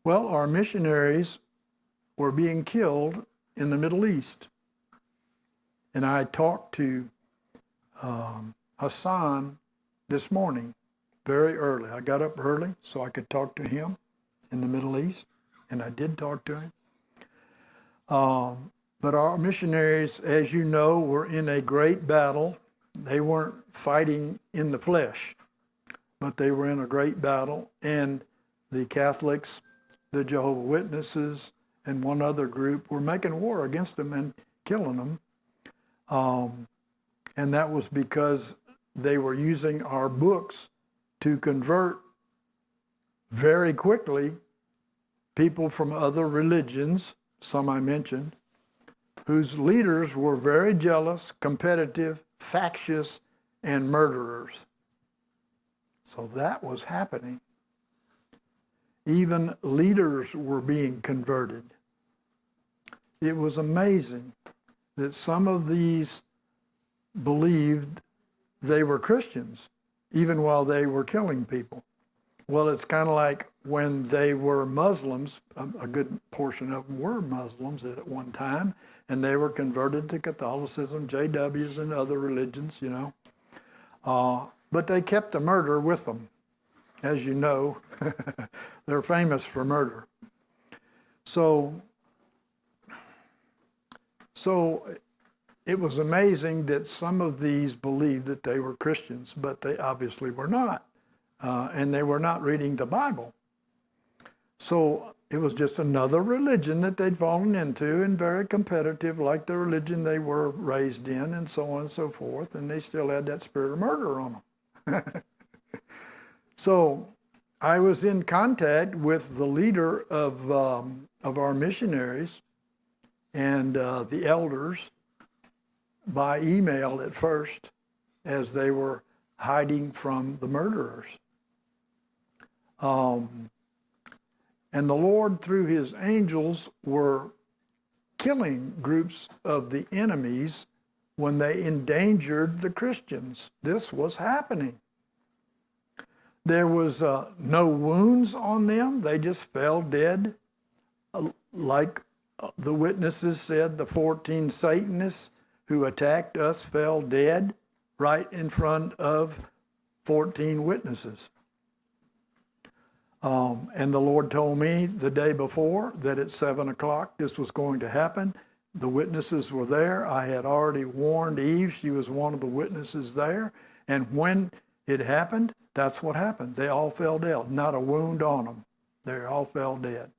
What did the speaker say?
Well, our missionaries were being killed in the Middle East. And I talked to Hassan this morning, very early. I got up early so I could talk to him in the Middle East, and I did talk to him. But our missionaries, as you know, were in a great battle. They weren't fighting in the flesh, but they were in a great battle. And the Catholics, the Jehovah's Witnesses, and one other group were making war against them and killing them. And that was because they were using our books to convert very quickly people from other religions, some I mentioned, whose leaders were very jealous, competitive, factious, and murderers. So that was happening. Even leaders were being converted. It was amazing that some of these believed they were Christians, even while they were killing people. Well, it's kind of like when they were Muslims, a good portion of them were Muslims at one time, and they were converted to Catholicism, JWs, and other religions, you know. But they kept the murder with them. As you know, they're famous for murder. So it was amazing that some of these believed that they were Christians, but they obviously were not. And they were not reading the Bible. So it was just another religion that they'd fallen into, and very competitive, like the religion they were raised in, and so on and so forth. And they still had that spirit of murder on them. So I was in contact with the leader of our missionaries and the elders by email at first, as they were hiding from the murderers. And the Lord, through his angels, were killing groups of the enemies when they endangered the Christians. This was happening. There was no wounds on them. They just fell dead. Like the witnesses said, the 14 Satanists who attacked us fell dead right in front of 14 witnesses. And the Lord told me the day before that at 7 o'clock this was going to happen. The witnesses were there. I had already warned Eve. She was one of the witnesses there. And when it happened, that's what happened. They all fell dead. Not a wound on them. They all fell dead.